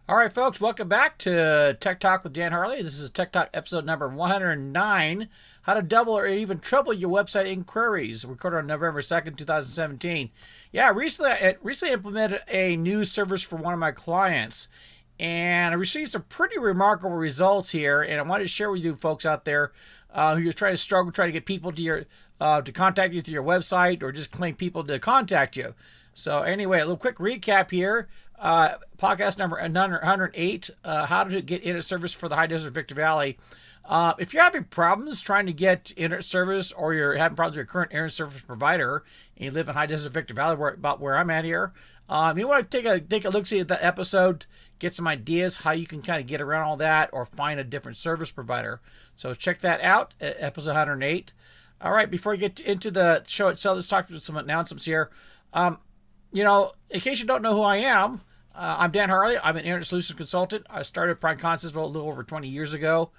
All right, folks, welcome back to Tech Talk with Dan Harley. This is Tech Talk episode number 109, how to double or even triple your website inquiries, recorded on November 2nd, 2017. Yeah, I recently implemented a new service for one of my clients, and I received some pretty remarkable results here, and I wanted to share with you folks out there who are trying to get people to contact you through your website, or just claim people to contact you. So anyway, a little quick recap here. Podcast number 108, how to get internet service for the high desert Victor Valley. If you're having problems trying to get internet service, or you're having problems with your current internet service provider, and you live in high desert Victor Valley, about where I'm at here, you want to take a look see at that episode, get some ideas how you can kind of get around all that, or find a different service provider. So check that out at episode 108. All right, before we get into the show itself, let's talk about some announcements here. In case you don't know who I am, I'm Dan Harley. I'm an internet solutions consultant. I started Prime Concepts a little over 20 years ago,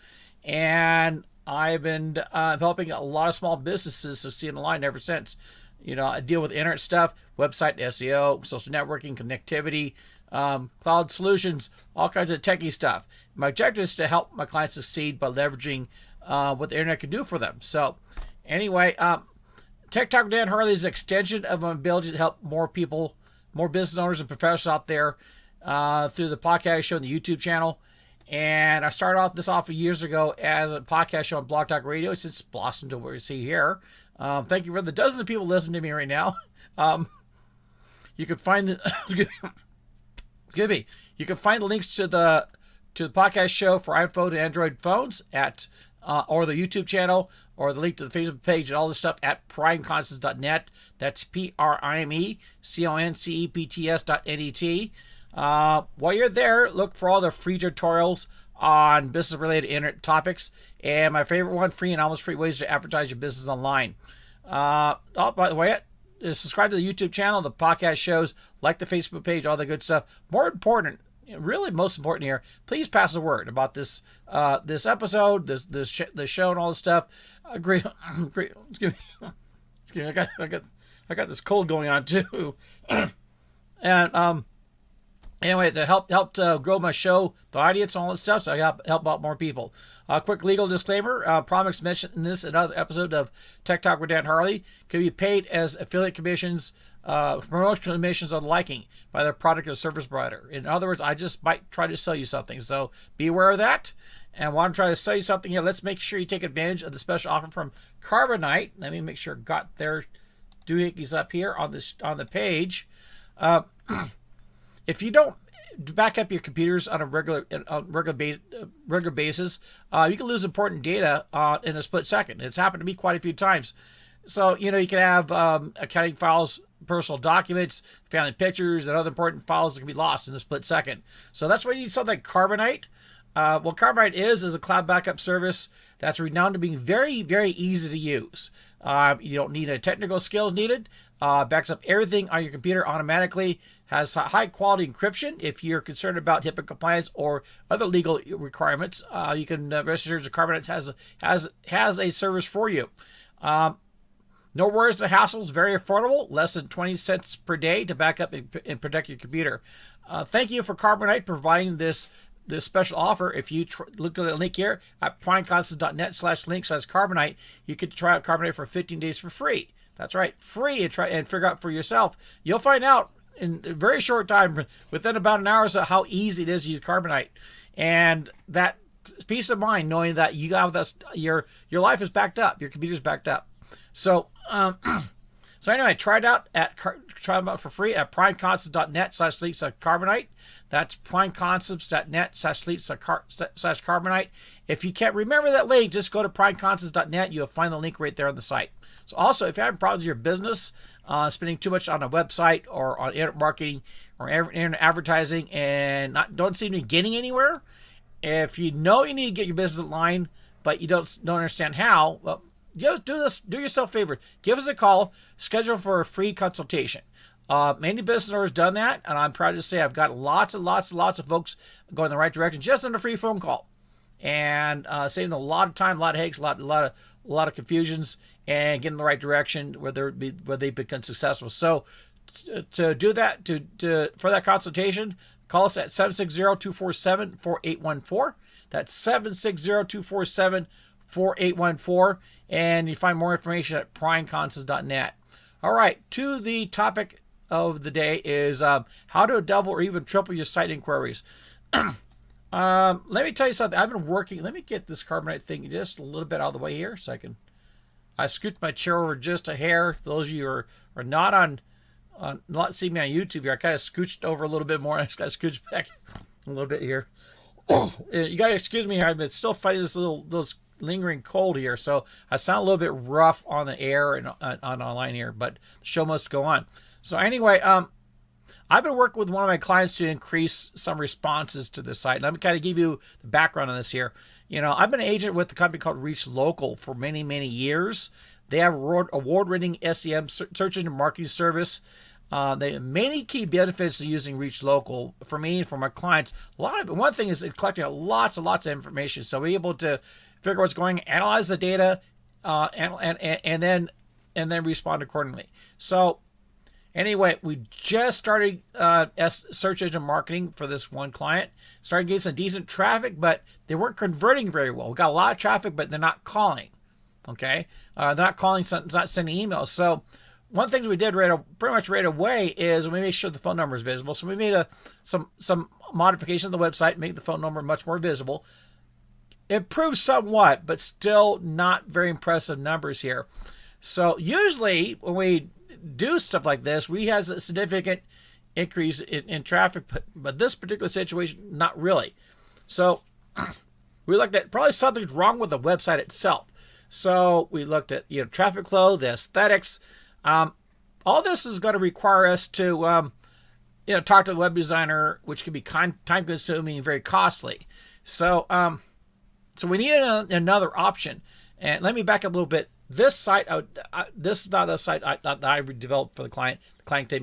and I've been helping a lot of small businesses succeed online ever since. I deal with internet stuff, website SEO, social networking, connectivity, cloud solutions, all kinds of techie stuff. My objective is to help my clients succeed by leveraging what the internet can do for them. So, anyway, Tech Talk with Dan Harley is an extension of my ability to help more people, more business owners and professionals out there through the podcast show and the YouTube channel. And I started this off years ago as a podcast show on Blog Talk Radio. It's just blossomed to what we see here. Thank you for the dozens of people listening to me right now. You can find the You can find the links to the podcast show for iPhone and Android phones at or the YouTube channel, or the link to the Facebook page and all this stuff at primeconcepts.net. That's primeconcepts.net. While you're there, look for all the free tutorials on business-related internet topics. And my favorite one, free and almost free ways to advertise your business online. By the way, subscribe to the YouTube channel, the podcast shows, like the Facebook page, all the good stuff. More important, really most important here, please pass the word about this episode, the show and all this stuff. Great. Excuse me. I got this cold going on too. And anyway, to help grow my show, the audience, and all this stuff, so I help out more people. Quick legal disclaimer: products mentioned in this and other episode of Tech Talk with Dan Harley can be paid as affiliate commissions, promotional commissions, or the liking by their product or service provider. In other words, I just might try to sell you something, so be aware of that. And while I'm trying to sell you something here, let's make sure you take advantage of the special offer from Carbonite. Let me make sure I got their doohickeys up here on the page. If you don't back up your computers on a regular basis, you can lose important data in a split second. It's happened to me quite a few times. So, you can have accounting files, personal documents, family pictures, and other important files that can be lost in a split second. So that's why you need something like Carbonite. What Carbonite is a cloud backup service that's renowned to being very, very easy to use. You don't need technical skills needed. Backs up everything on your computer automatically. Has high quality encryption. If you're concerned about HIPAA compliance or other legal requirements, you can rest assured that Carbonite has a service for you. No worries, no hassles, very affordable, less than 20 cents per day to back up and protect your computer. Thank you for Carbonite providing this special offer. If you look at the link here at primeconcepts.net/link/Carbonite, you could try out Carbonite for 15 days for free. That's right, free, and try and figure out for yourself. You'll find out in a very short time, within about an hour or so, how easy it is to use Carbonite. And that peace of mind knowing that you have this, your life is backed up, your computer's backed up. So so anyway, try it out for free at primeconcepts.net/Carbonite. That's primeconcepts.net/Carbonite. If you can't remember that link, just go to primeconcepts.net. You'll find the link right there on the site. So also, if you're having problems with your business, spending too much on a website or on internet marketing or internet advertising and don't seem to be getting anywhere, if you know you need to get your business online, but you don't understand how, well, just do yourself a favor. Give us a call. Schedule for a free consultation. Many business owners done that, and I'm proud to say I've got lots and lots of folks going in the right direction just on a free phone call, and saving a lot of time, a lot of headaches, a lot of confusions, and getting in the right direction where they've become successful. So to do that, for that consultation, call us at 760-247-4814. That's 760-247-4814. And you find more information at primeconsult.net. All right, to the topic of the day is how to double or even triple your site inquiries. Let me tell you something. I've been working. Let me get this Carbonite thing just a little bit out of the way here so I scoot my chair over just a hair. For those of you who are not not seeing me on YouTube here, I kind of scooched over a little bit more. I just got to scooch back a little bit here. You got to excuse me here. I've been still fighting this little lingering cold here, so I sound a little bit rough on the air and on online here, but the show must go on. So anyway, I've been working with one of my clients to increase some responses to the site. Let me kind of give you the background on this here. You know, I've been an agent with a company called Reach Local for many, many years. They have award-winning SEM, search engine marketing service. They have many key benefits of using Reach Local for me and for my clients. One thing is collecting lots and lots of information, so we're able to figure out what's going, analyze the data, and then respond accordingly. So anyway, we just started search engine marketing for this one client. Started getting some decent traffic, but they weren't converting very well. We got a lot of traffic, but they're not calling. Okay, they're not calling, not sending emails. So one thing we did pretty much right away is we made sure the phone number is visible. So we made some modifications on the website, make the phone number much more visible. Improved somewhat, but still not very impressive numbers here. So usually when we do stuff like this, we have a significant increase in traffic, but this particular situation, not really. So we looked at probably something's wrong with the website itself. So we looked at traffic flow, the aesthetics. All this is going to require us to talk to the web designer, which can be time consuming and very costly. So we needed another option. And let me back up a little bit. This site, this is not a site that I developed for the client. The client came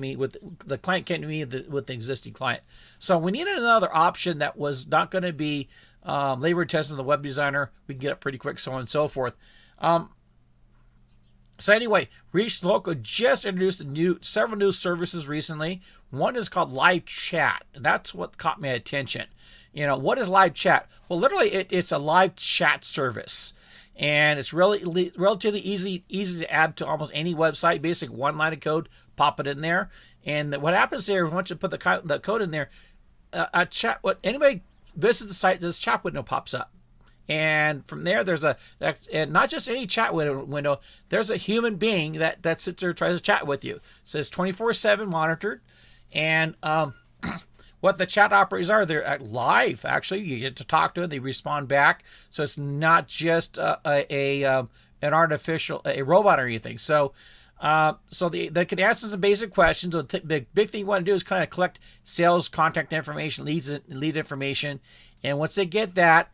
to me with the existing client. So we needed another option that was not going to be labor testing the web designer. We can get it pretty quick, so on and so forth. So anyway, Reach Local just introduced several new services recently. One is called live chat. That's what caught my attention. What is live chat? Well, literally, it's a live chat service. And it's really relatively easy to add to almost any website. Basic one line of code, pop it in there, and what happens there once you put the code in there, anybody visits the site, this chat window pops up, and from there and not just any chat window. There's a human being that sits there and tries to chat with you. It says 24/7 monitored, and what the chat operators are, they're live. Actually, you get to talk to them. They respond back. So it's not just an artificial, a robot or anything. So they can answer some basic questions. The big thing you want to do is kind of collect sales contact information, lead information. And once they get the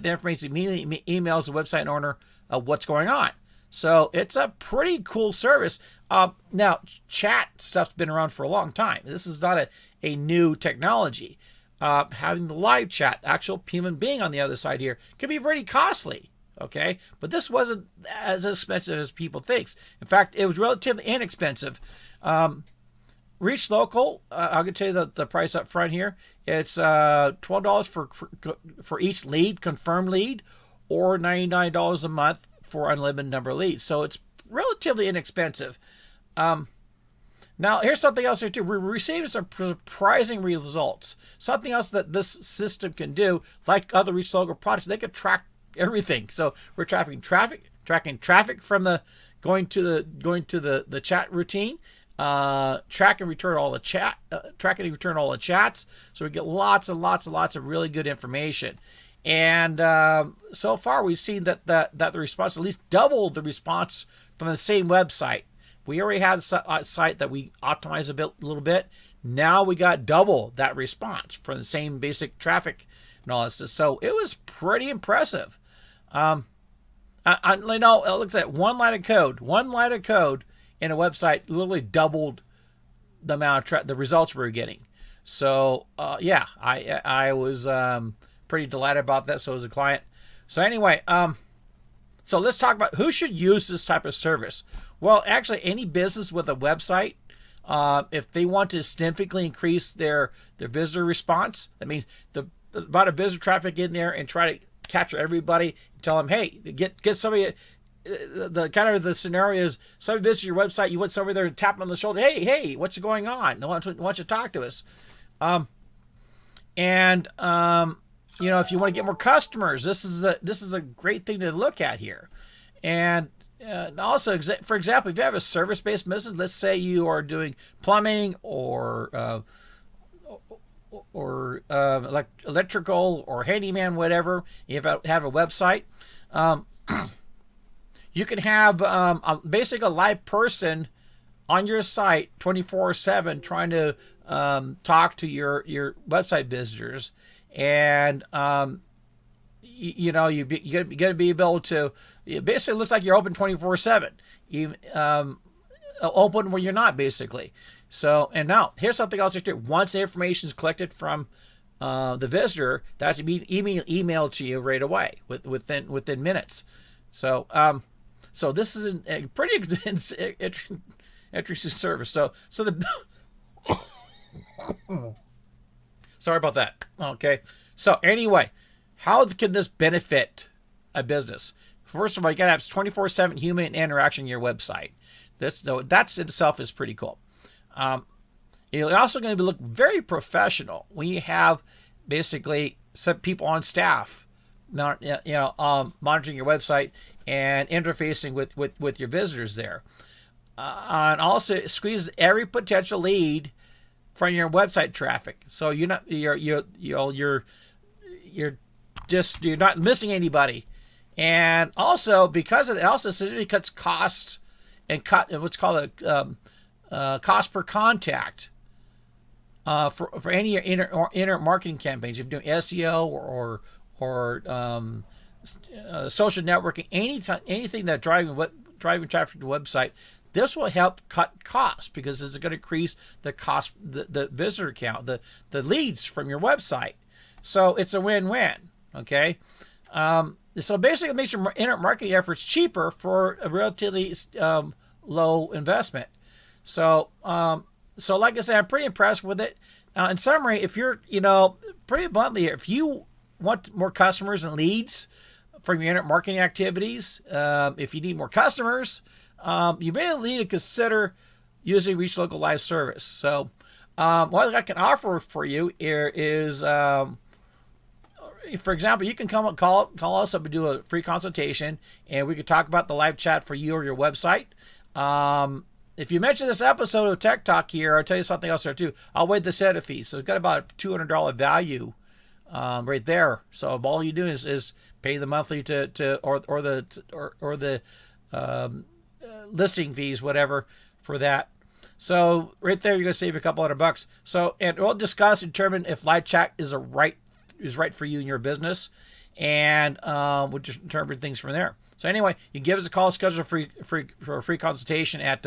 information, immediately emails the website owner of what's going on. So it's a pretty cool service. Now, chat stuff's been around for a long time. This is not a new technology. Having the live chat, actual human being on the other side here, can be pretty costly. Okay, but this wasn't as expensive as people think. In fact, it was relatively inexpensive. Reach Local, I'll tell you the price up front here. It's $12 for each lead, confirmed lead, or $99 a month for unlimited number of leads. So it's relatively inexpensive. Now, here's something else here too. We're receiving some surprising results. Something else that this system can do, like other Reach Local products, they can track everything. So we're tracking traffic from going to the chat routine, track and return all the chats. So we get lots and lots and lots of really good information. And so far, we've seen that the response at least doubled the response from the same website. We already had a site that we optimized a little bit. Now we got double that response from the same basic traffic and all that stuff. So it was pretty impressive. I looked at one line of code in a website literally doubled the amount of the results we were getting. So yeah, I was pretty delighted about that. So was the client. So anyway, so let's talk about who should use this type of service. Well, actually, any business with a website If they want to significantly increase their visitor response, that means the amount of visitor traffic in there, and try to capture everybody and tell them, hey, get somebody. The kind of the scenario is somebody visits your website, you want somebody there to tap them on the shoulder, hey, what's going on? I want you to talk to us. You know, if you want to get more customers, this is a great thing to look at here. And also, for example, if you have a service-based business, let's say you are doing plumbing or electrical or handyman, whatever. You have a website. You can have basically a live person on your site 24/7 trying to talk to your website visitors, and you know, you're going to be able to. It basically looks like you're open 24/7. You open where you're not, basically. So, and now here's something else. Once the information is collected from the visitor, that's to be emailed to you right away within minutes. So, so this is a pretty interesting service. So the sorry about that. Okay. So anyway, how can this benefit a business? First of all, you got to have 24/7 human interaction in your website. That's itself is pretty cool. You're also going to look very professional when you have basically some people on staff, monitoring your website and interfacing with your visitors there. And also it squeezes every potential lead from your website traffic. So you're not missing anybody. And also, because of it, also significantly cuts costs and what's called a cost per contact for any inner marketing campaigns. If you're doing SEO or social networking, anything that driving traffic to the website, this will help cut costs because it's going to increase the cost, the visitor count, the leads from your website. So it's a win-win. Okay. So basically, it makes your internet marketing efforts cheaper for a relatively low investment. So, like I said, I'm pretty impressed with it. Now, in summary, if you're, pretty bluntly, if you want more customers and leads from your internet marketing activities, if you need more customers, you may need to consider using Reach Local Live service. So, what I can offer for you here is. For example, you can call us up and do a free consultation, and we could talk about the live chat for you or your website. If you mention this episode of Tech Talk here, I'll tell you something else there too. I'll waive the setup fee, so it's got about a $200 value right there. So all you do is pay the monthly or the listing fees, whatever, for that. So right there, you're going to save a couple $100. So, and we'll discuss and determine if live chat is right for you and your business, and we'll just interpret things from there. So anyway, you can give us a call, schedule a free consultation at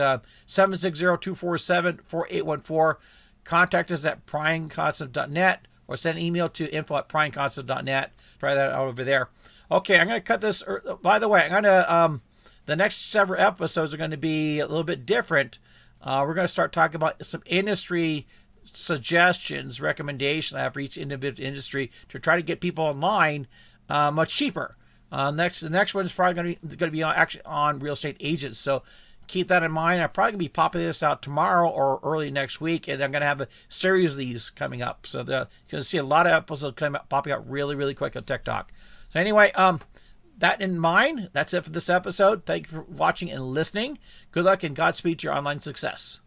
760-247-4814. Contact us at pryingconcept.net or send an email to info@pryingconcept.net. Try that out over there. Okay, I'm going to cut this. By the way, I'm going to the next several episodes are going to be a little bit different. We're going to start talking about some industry suggestions, recommendations I have for each individual industry to try to get people online much cheaper. The next one is probably going to be on real estate agents. So keep that in mind. I'm probably going to be popping this out tomorrow or early next week, and I'm going to have a series of these coming up. So you're going to see a lot of episodes popping out really, really quick on Tech Talk. So anyway, that in mind, that's it for this episode. Thank you for watching and listening. Good luck and Godspeed to your online success.